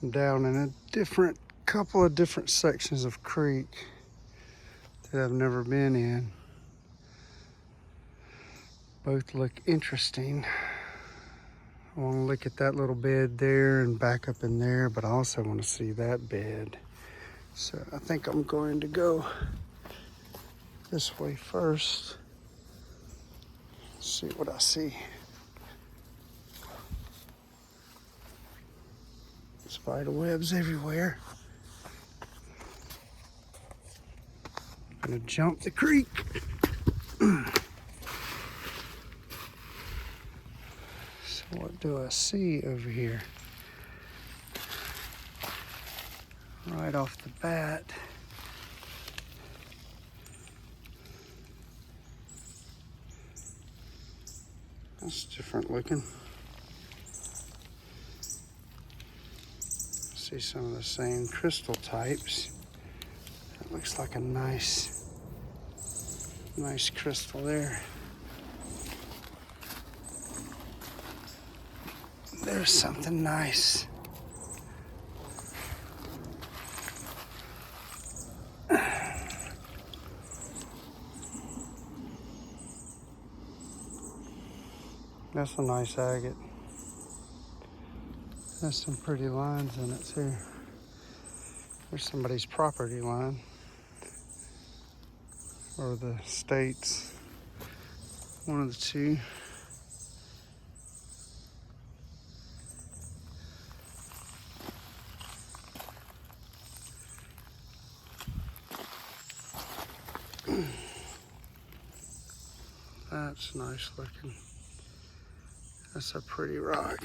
down in a couple of different sections of creek that I've never been in. Both look interesting. I want to look at that little bed there and back up in there, but I also want to see that bed. So I think I'm going to go this way first. See what I see. Spider webs everywhere. I'm gonna jump the creek. So what do I see over here? Right off the bat, that's different looking. See some of the same crystal types. That looks like a nice crystal there. There's something nice. That's a nice agate. There's some pretty lines in it too. There's somebody's property line, or the state's, one of the two. That's nice looking. That's a pretty rock.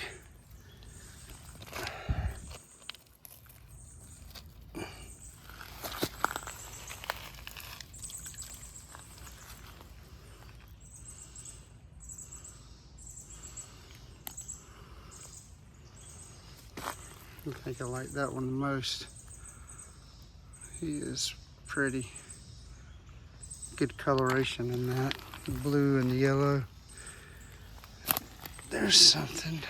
I think I like that one the most. He is pretty. Good coloration in that. The blue and the yellow. There's something.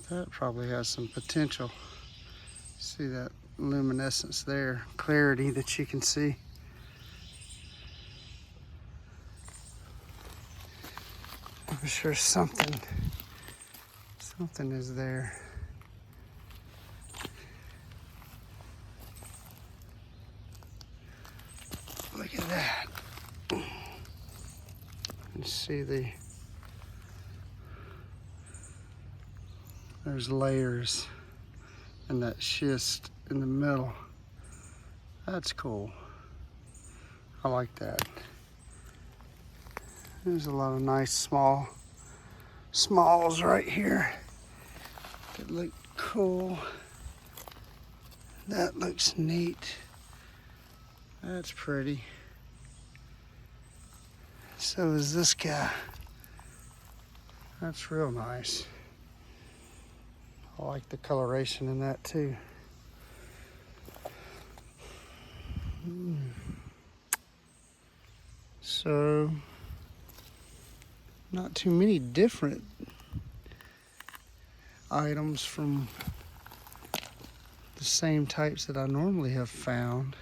That probably has some potential. See that luminescence there, clarity that you can see. I'm sure something is there. Look at that. You see there's layers and that schist in the middle. That's cool. I like that. There's a lot of nice smalls right here that look cool. That looks neat. That's pretty. So is this guy. That's real nice. I like the coloration in that too. So, not too many different items from the same types that I normally have found.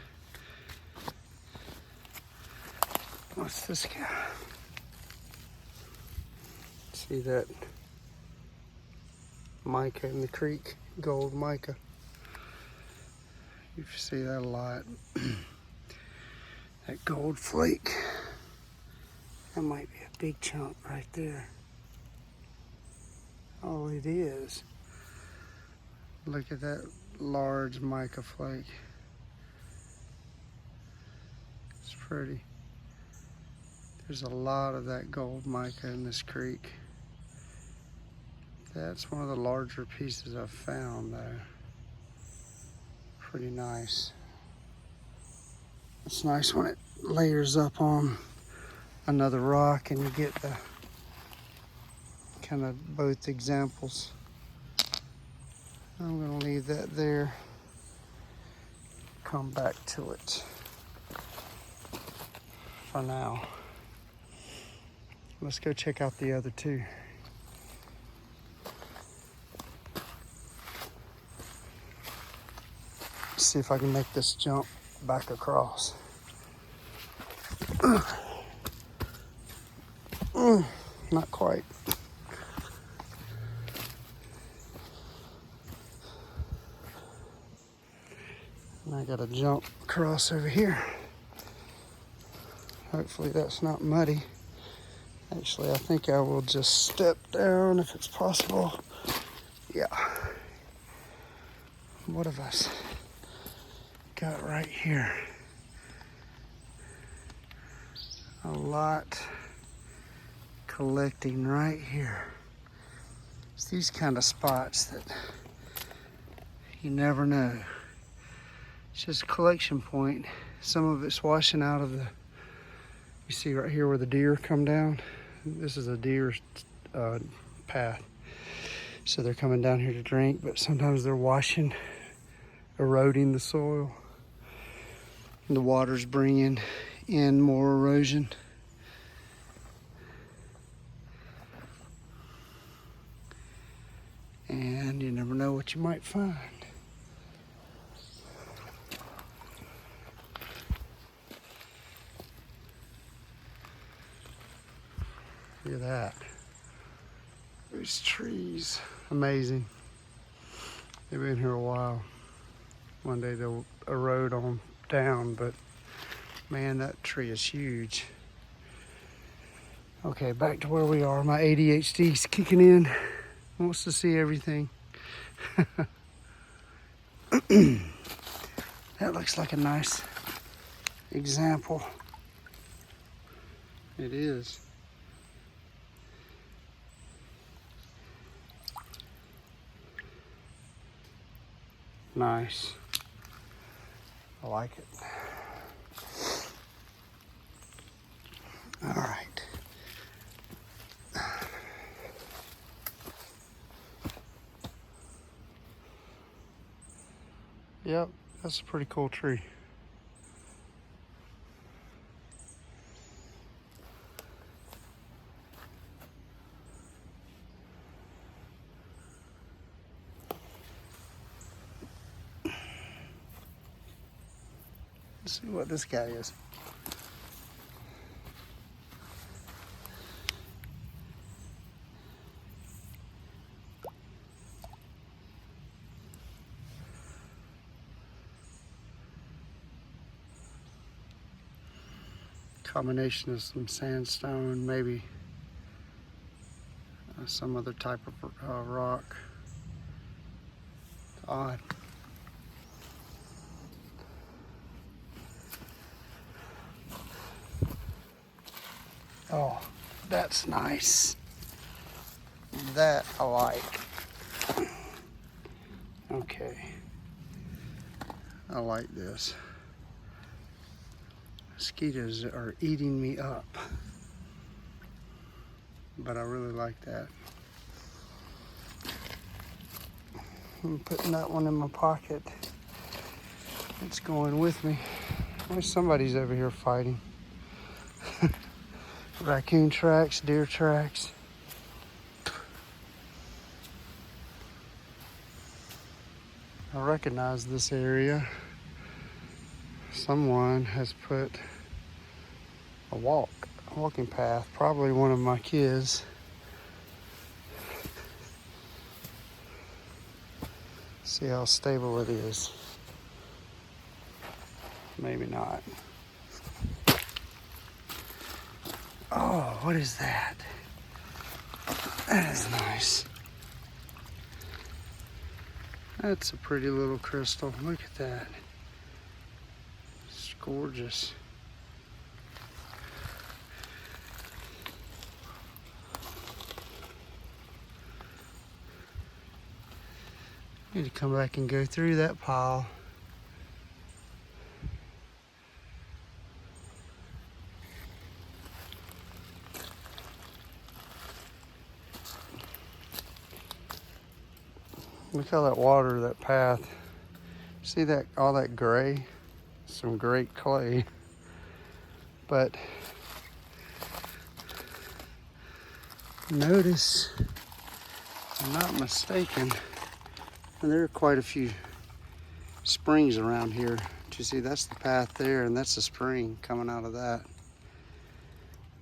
What's this guy? See that mica in the creek, gold mica. You see that a lot. That gold flake. That might be a big chunk right there. Oh, it is. Look at that large mica flake. It's pretty. There's a lot of that gold mica in this creek. That's one of the larger pieces I've found though. Pretty nice. It's nice when it layers up on another rock and you get the kind of both examples. I'm gonna leave that there. Come back to it. for now. Let's go check out the other two. See if I can make this jump back across. Not quite. And I gotta jump across over here. Hopefully that's not muddy. Actually, I think I will just step down if it's possible. Yeah. What have I got right here? A lot collecting right here. It's these kind of spots that you never know. It's just a collection point. Some of it's washing out of the, you see right here where the deer come down? This is a deer path. So they're coming down here to drink, but sometimes they're washing, eroding the soil. And the water's bringing in more erosion. And you never know what you might find. Look at that. These trees, amazing. They've been here a while. One day they'll erode on down, but man, that tree is huge. Okay, back to where we are. My ADHD's kicking in. Wants to see everything. That looks like a nice example. It is. Nice. I like it. All right. Yep, that's a pretty cool tree. Let's see what this guy is. Combination of some sandstone, maybe some other type of rock. Odd. Oh, that's nice. That I like. Okay. I like this. Mosquitoes are eating me up. But I really like that. I'm putting that one in my pocket. It's going with me. There's somebody's over here fighting. Raccoon tracks, deer tracks. I recognize this area. Someone has put a walking path, probably one of my kids. See how stable it is. Maybe not. Oh, what is that? That is nice. That's a pretty little crystal. Look at that. It's gorgeous. Need to come back and go through that pile. Look how that water, that path, see that, all that gray? Some great clay. But notice, if I'm not mistaken, and there are quite a few springs around here. You see, that's the path there, and that's a spring coming out of that,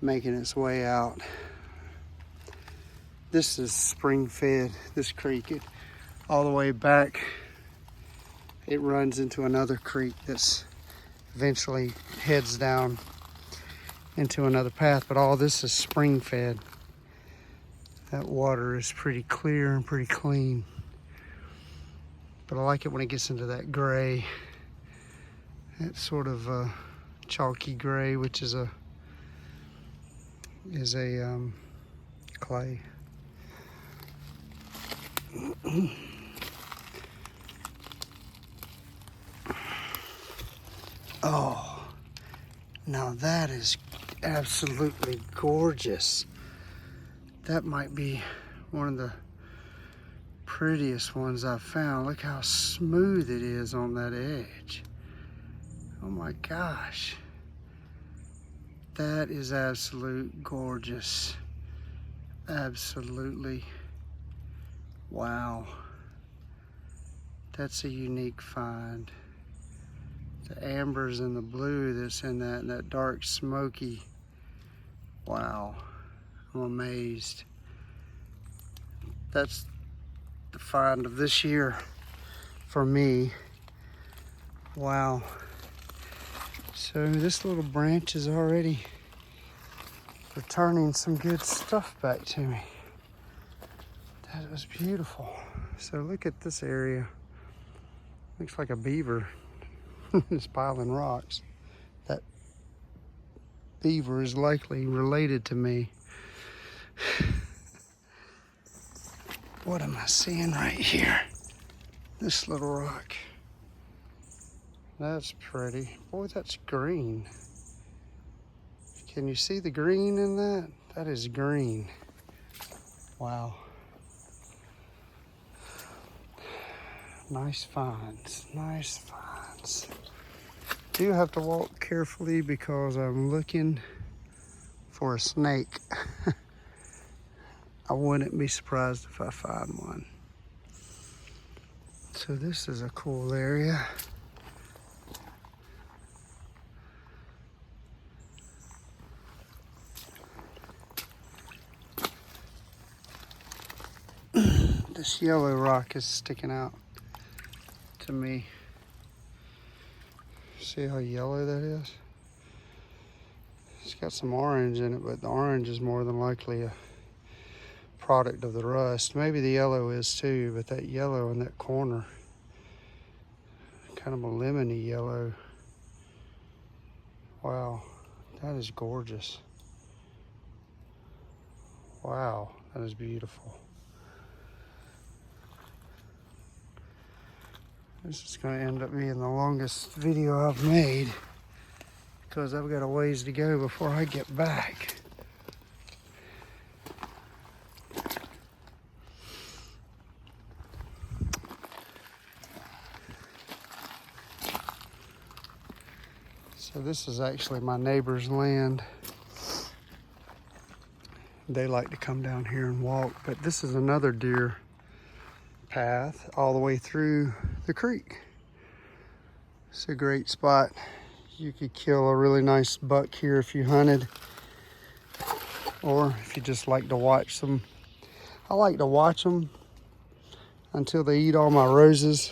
making its way out. This is spring fed, this creek. It all the way back, it runs into another creek that's eventually heads down into another path, but all this is spring fed. That water is pretty clear and pretty clean. But I like it when it gets into that gray, that sort of chalky gray, which is a clay. Oh, now that is absolutely gorgeous. That might be one of the prettiest ones I've found. Look how smooth it is on that edge. Oh my gosh. That is absolute gorgeous. Absolutely. Wow. That's a unique find. The ambers and the blue that's in that, and that dark smoky. Wow. I'm amazed. That's the find of this year for me. Wow. So this little branch is already returning some good stuff back to me. That was beautiful. So look at this area. Looks like a beaver is piling rocks. That beaver is likely related to me. What am I seeing right here? This little rock. That's pretty. Boy, that's green. Can you see the green in that? That is green. Wow. Nice finds, nice finds. Do have to walk carefully because I'm looking for a snake. I wouldn't be surprised if I find one. So this is a cool area. This yellow rock is sticking out to me. See how yellow that is? It's got some orange in it, but the orange is more than likely a product of the rust. Maybe the yellow is too, but that yellow in that corner, kind of a lemony yellow. Wow, that is gorgeous. Wow, that is beautiful. This is going to end up being the longest video I've made because I've got a ways to go before I get back. So this is actually my neighbor's land. They like to come down here and walk, but this is another deer path all the way through the creek. It's a great spot. You could kill a really nice buck here if you hunted, or if you just like to watch them. I like to watch them until they eat all my roses.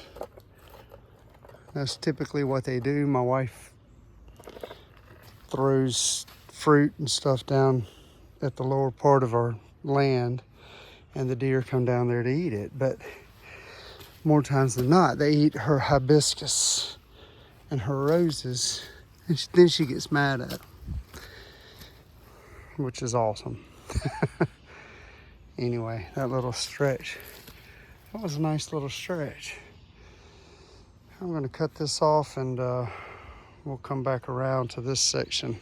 That's typically what they do. My wife throws fruit and stuff down at the lower part of our land, and the deer come down there to eat it. But more times than not, they eat her hibiscus and her roses, and then she gets mad at them, which is awesome. Anyway, that little stretch, that was a nice little stretch. I'm going to cut this off, and we'll come back around to this section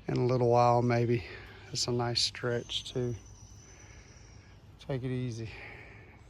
in a little while maybe. It's a nice stretch too. Take it easy.